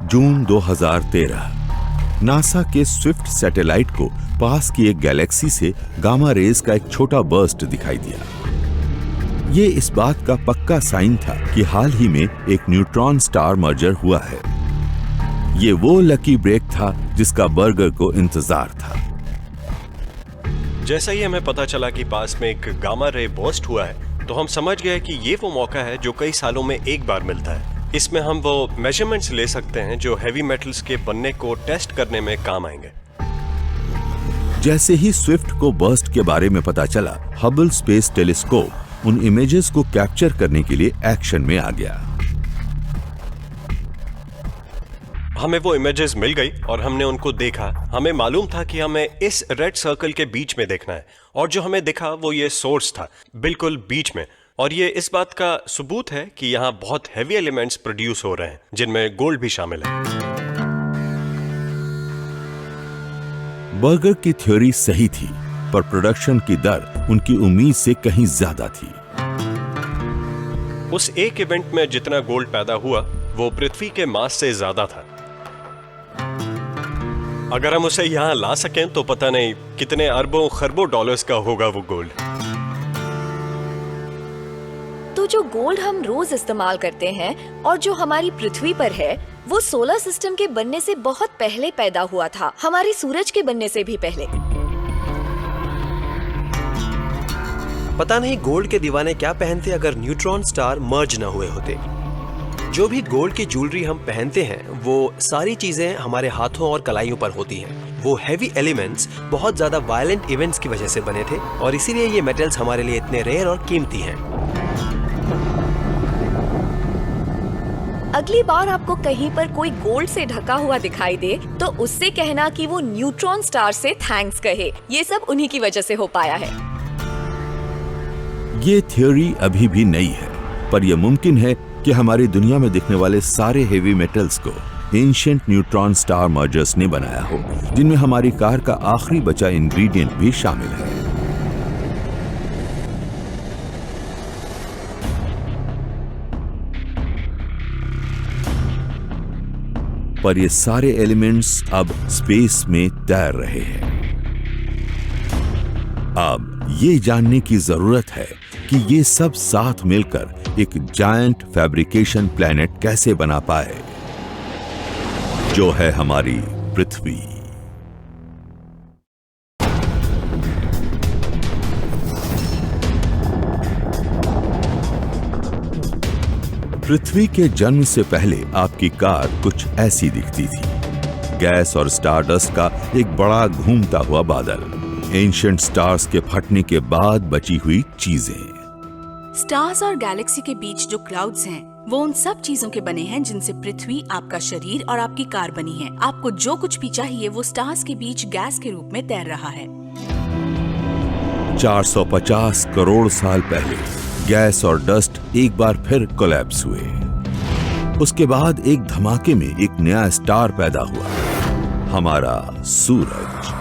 जून 2013 NASA के Swift satellite को पास की एक गैलेक्सी से गामा रेज का एक छोटा बर्स्ट दिखाई दिया। ये इस बात का पक्का साइन था कि हाल ही में एक न्यूट्रॉन स्टार मर्जर हुआ है। ये वो लकी ब्रेक था जिसका बर्गर को इंतजार था। जैसा ही हमें पता चला कि पास में एक गामा रे बर्स्ट हुआ है, तो हम समझ गए कि ये वो मौका है जो कई सालों में एक बार मिलता है। इसमें हम वो मेजरमेंट्स ले सकते हैं जो हैवी मेटल्स के बनने को टेस्ट करने में काम आएंगे। जैसे ही स्विफ्ट को बर्स्ट के बारे में पता चला, हबल स्पेस टेलीस्कोप उन इमेजेस को कैप्चर करने के लिए एक्शन में आ गया। हमें वो इमेजेस मिल गई और हमने उनको देखा। हमें मालूम था कि हमें इस रेड सर्कल के बीच में देखना है, और जो हमें दिखा वो ये सोर्स था, बिल्कुल बीच में। और ये इस बात का सबूत है कि यहाँ बहुत हैवी एलिमेंट्स प्रोड्यूस हो रहे हैं, जिनमें गोल्ड भी शामिल है। बर्गर की थ्योरी सही थी, पर प्रोडक्शन की दर उनकी उम्मीद से कहीं ज्यादा थी। उस एक इवेंट में जितना गोल्ड पैदा हुआ वो पृथ्वी के मास से ज्यादा था। अगर हम उसे यहां ला सकें तो पता नहीं कितने अरबों खरबों डॉलर्स का होगा वो गोल्ड। तो जो गोल्ड हम रोज इस्तेमाल करते हैं और जो हमारी पृथ्वी पर है, वो सोलर सिस्टम के बनने से बहुत पहले पैदा हुआ था, हमारे सूरज के बनने से भी पहले। पता नहीं गोल्ड के दीवाने क्या पहनते अगर न्यूट्रॉन स्टार मर्ज न हुए होते। जो भी गोल्ड की ज्वेलरी हम पहनते हैं, वो सारी चीजें हमारे हाथों और कलाइयों पर होती हैं। वो हैवी एलिमेंट्स बहुत ज्यादा वायलेंट इवेंट्स की वजह से बने थे, और इसीलिए ये मेटल्स हमारे लिए इतने रेयर और कीमती हैं। अगली बार आपको कहीं पर कोई गोल्ड से ढका हुआ दिखाई दे, तो उससे कहना कि वो न्यूट्रॉन स्टार से थैंक्स कहे। ये सब उन्हीं की वजह से हो पाया है। ये थ्योरी अभी भी नई है, पर यह मुमकिन है कि हमारी दुनिया में दिखने वाले सारे हेवी मेटल्स को एंशिएंट न्यूट्रॉन स्टार मर्जर्स ने बनाया हो, जिनमें हमारी कार का आखिरी बचा इंग्रेडिएंट भी शामिल है। पर ये सारे एलिमेंट्स अब स्पेस में तैर रहे हैं। अब ये जानने की जरूरत है कि ये सब साथ मिलकर एक जायंट फैब्रिकेशन प्लैनेट कैसे बना पाए, जो है हमारी पृथ्वी। पृथ्वी के जन्म से पहले आपकी कार कुछ ऐसी दिखती थी। गैस और स्टारडस्ट का एक बड़ा घूमता हुआ बादल, एंशिएंट स्टार्स के फटने के बाद बची हुई चीजें। स्टार्स और गैलेक्सी के बीच जो क्लाउड्स हैं, वो उन सब चीजों के बने हैं जिनसे पृथ्वी, आपका शरीर और आपकी कार बनी है। आपको जो कुछ भी चाहिए वो स्टार्स के बीच गैस के रूप में तैर रहा है। 450 करोड़ साल पहले गैस और डस्ट एक बार फिर कोलैप्स हुए। उसके बाद एक धमाके में एक नया स्टार पैदा हुआ, हमारा सूरज।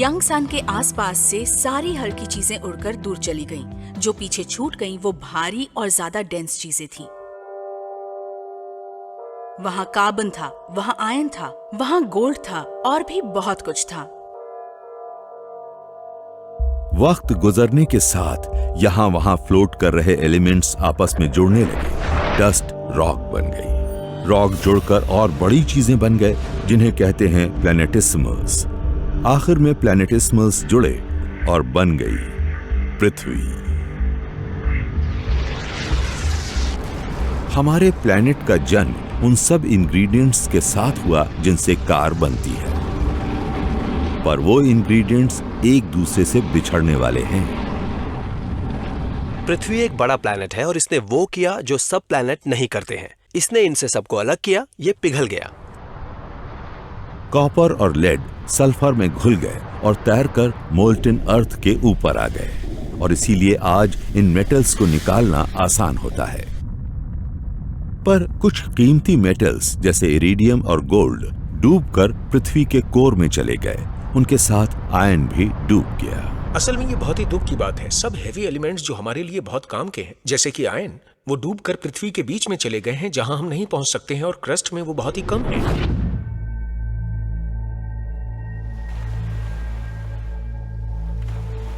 यंग सन के आसपास से सारी हल्की चीजें उड़कर दूर चली गईं। जो पीछे छूट गईं वो भारी और ज्यादा डेंस चीजें थीं। वहां कार्बन था, वहां आयरन था, वहां गोल्ड था, और भी बहुत कुछ था। वक्त गुजरने के साथ यहां वहां फ्लोट कर रहे एलिमेंट्स आपस में जुड़ने लगे। डस्ट रॉक बन गई, रॉक जुड़कर और बड़ी चीजें बन गए, जिन्हें कहते हैं प्लैनेटिसिमल्स। आखिर में प्लैनेटिसिमल्स जुड़े और बन गई पृथ्वी। हमारे प्लैनेट का जन्म उन सब इंग्रेडिएंट्स के साथ हुआ जिनसे कार बनती है, पर वो इंग्रेडिएंट्स एक दूसरे से बिछड़ने वाले हैं। पृथ्वी एक बड़ा प्लैनेट है और इसने वो किया जो सब प्लैनेट नहीं करते हैं। इसने इनसे सबको अलग किया, ये पिघल गया। कॉपर और लेड सल्फर में घुल गए और तैरकर मोल्टन अर्थ के ऊपर आ गए, और इसीलिए आज इन मेटल्स को निकालना आसान होता है। पर कुछ कीमती मेटल्स जैसे इरिडियम और गोल्ड डूबकर पृथ्वी के कोर में चले गए। उनके साथ आयरन भी डूब गया। असल में ये बहुत ही दुख की बात है। सब हेवी एलिमेंट्स जो हमारे लिए बहुत काम के हैं, जैसे कि आयरन, वो डूबकर पृथ्वी के बीच में चले गए हैं, जहां हम नहीं पहुंच सकते हैं, और क्रस्ट में वो बहुत ही कम है।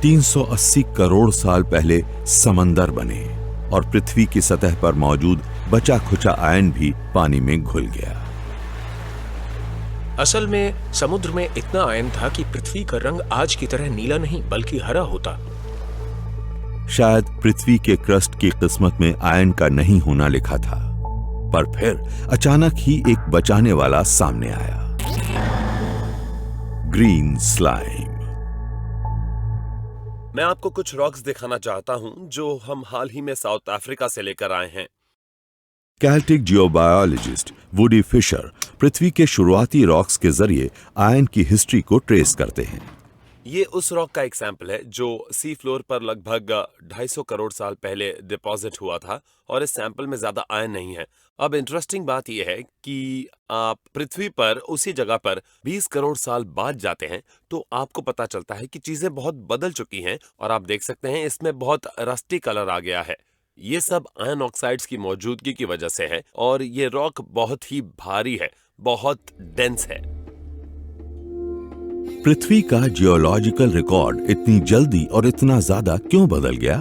380 करोड़ साल पहले समंदर बने और पृथ्वी की सतह पर मौजूद बचा खुचा आयन भी पानी में घुल गया। असल में समुद्र में इतना आयन था कि पृथ्वी का रंग आज की तरह नीला नहीं बल्कि हरा होता। शायद पृथ्वी के क्रस्ट की किस्मत में आयन का नहीं होना लिखा था, पर फिर अचानक ही एक बचाने वाला सामने आया, ग्रीन स्लाइम। मैं आपको कुछ रॉक्स दिखाना चाहता हूं जो हम हाल ही में साउथ अफ्रीका से लेकर आए हैं। कैल्टिक जियोबायोलॉजिस्ट वुडी फिशर पृथ्वी के शुरुआती रॉक्स के जरिए आयन की हिस्ट्री को ट्रेस करते हैं। ये उस रॉक का एक सैंपल है जो सी फ्लोर पर लगभग 250 करोड़ साल पहले डिपॉजिट हुआ था, और इस सैंपल में ज्यादा आयन नहीं है। अब इंटरेस्टिंग बात यह है कि आप पृथ्वी पर उसी जगह पर 20 करोड़ साल बाद जाते हैं तो आपको पता चलता है कि चीजें बहुत बदल चुकी हैं, और आप देख सकते हैं इसमें बहुत रस्टी कलर आ गया है। ये सब आयन ऑक्साइड्स की मौजूदगी की वजह से है, और ये रॉक बहुत ही भारी है, बहुत डेंस है। पृथ्वी का जियोलॉजिकल रिकॉर्ड इतनी जल्दी और इतना ज्यादा क्यों बदल गया?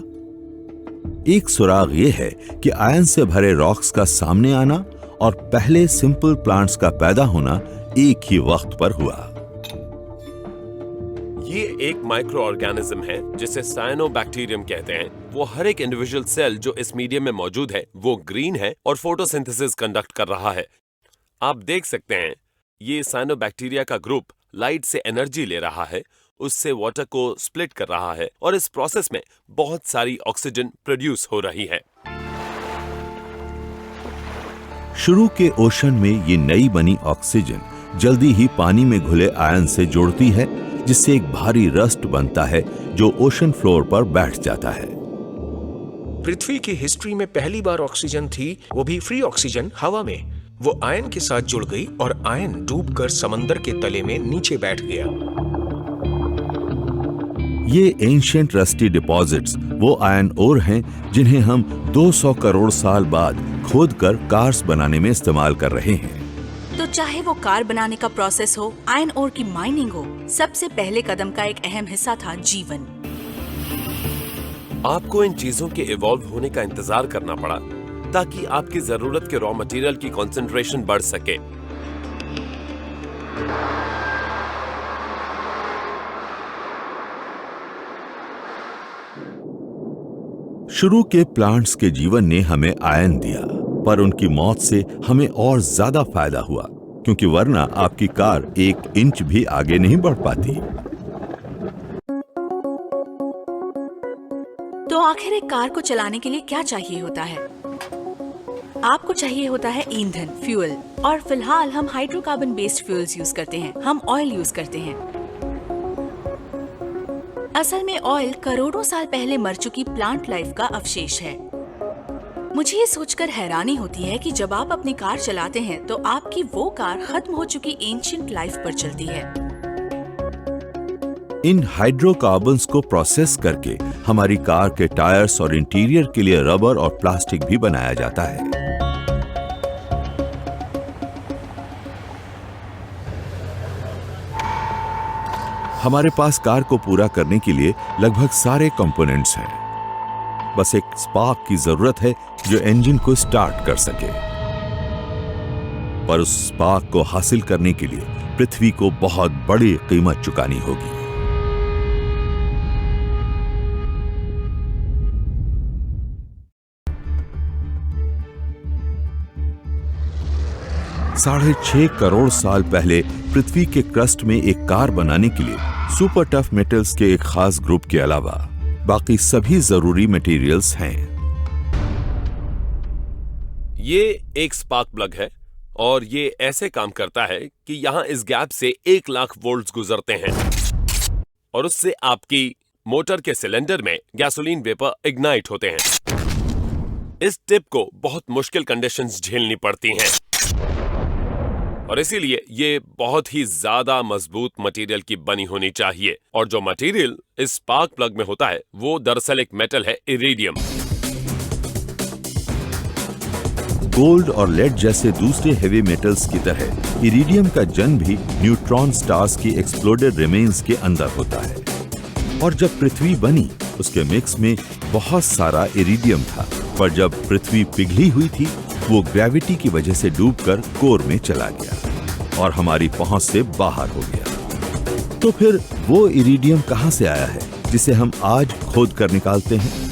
एक सुराग ये है कि आयन से भरे रॉक्स का सामने आना और पहले सिंपल प्लांट्स का पैदा होना एक ही वक्त पर हुआ। ये एक माइक्रो ऑर्गेनिज्म है जिसे साइनोबैक्टीरियम कहते हैं। वो हर एक इंडिविजुअल सेल जो इस मीडियम में मौजूद है वो ग्रीन है और फोटोसिंथेसिस कंडक्ट कर रहा है। आप देख सकते हैं ये साइनोबैक्टीरिया का ग्रुप लाइट से एनर्जी ले रहा है, उससे वाटर को स्प्लिट कर रहा है, और इस प्रोसेस में बहुत सारी ऑक्सीजन प्रोड्यूस हो रही है। शुरू के ओशन में ये नई बनी ऑक्सीजन जल्दी ही पानी में घुले आयन से जुड़ती है, जिससे एक भारी रस्ट बनता है जो ओशन फ्लोर पर बैठ जाता है। पृथ्वी की हिस्ट्री में पहली बार ऑक्सीजन थी, वो भी फ्री ऑक्सीजन हवा में। वो आयन के साथ जुड़ गई और आयन डूबकर समंदर के तले में नीचे बैठ गया। ये एंशिएंट रस्टी डिपॉजिट्स वो आयन ओर हैं जिन्हें हम 200 करोड़ साल बाद खोदकर कार्स बनाने में इस्तेमाल कर रहे हैं। तो चाहे वो कार बनाने का प्रोसेस हो, आयन ओर की माइनिंग हो, सबसे पहले कदम का एक अहम हिस्सा था जीवन। आपको इन चीजों के इवॉल्व होने का इंतजार करना पड़ा ताकि आपकी जरूरत के रॉ मटेरियल की कंसंट्रेशन बढ़ सके। शुरू के प्लांट्स के जीवन ने हमें आयन दिया, पर उनकी मौत से हमें और ज्यादा फायदा हुआ, क्योंकि वरना आपकी कार 1 इंच भी आगे नहीं बढ़ पाती। तो आखिर एक कार को चलाने के लिए क्या चाहिए होता है? आपको चाहिए होता है ईंधन, फ्यूल, और फिलहाल हम हाइड्रोकार्बन बेस्ड फ्यूल्स यूज करते हैं। हम ऑयल यूज करते हैं। असल में ऑयल करोड़ों साल पहले मर चुकी प्लांट लाइफ का अवशेष है। मुझे ये सोचकर हैरानी होती है कि जब आप अपनी कार चलाते हैं तो आपकी वो कार खत्म हो चुकी एंशिएंट लाइफ पर चलती है। इन हाइड्रोकार्बन्स को प्रोसेस करके हमारी कार के टायर्स और इंटीरियर के लिए रबर और प्लास्टिक भी बनाया जाता है। हमारे पास कार को पूरा करने के लिए लगभग सारे कंपोनेंट्स हैं। बस एक स्पार्क की जरूरत है जो इंजन को स्टार्ट कर सके। पर उस स्पार्क को हासिल करने के लिए पृथ्वी को बहुत बड़ी कीमत चुकानी होगी। साढ़े 6 करोड़ साल पहले पृथ्वी के क्रस्ट में एक कार बनाने के लिए सुपर टफ मेटल्स के एक खास ग्रुप के अलावा बाकी सभी जरूरी मटेरियल्स हैं। ये एक स्पार्क प्लग है और ये ऐसे काम करता है कि यहां इस गैप से 1 लाख वोल्ट्स गुजरते हैं और उससे आपकी मोटर के सिलेंडर में गैसोलीन वेपर इग्नाइट होते हैं। इस टिप को बहुत मुश्किल कंडीशंस झेलनी पड़ती हैं और इसीलिए ये बहुत ही ज्यादा मजबूत मटेरियल की बनी होनी चाहिए। और जो मटेरियल इस स्पार्क प्लग में होता है वो दरअसल एक मेटल है, इरिडियम। गोल्ड और लेड जैसे दूसरे हेवी मेटल्स की तरह इरिडियम का जन्म भी न्यूट्रॉन स्टार्स की एक्सप्लोडेड रिमेन्स के अंदर होता है। और जब पृथ्वी बनी उसके मिक्स में बहुत सारा इरिडियम था, पर जब पृथ्वी पिघली हुई थी वो ग्रेविटी की वजह से डूबकर कोर में चला गया और हमारी पहुंच से बाहर हो गया। तो फिर वो इरिडियम कहां से आया है जिसे हम आज खोद कर निकालते हैं?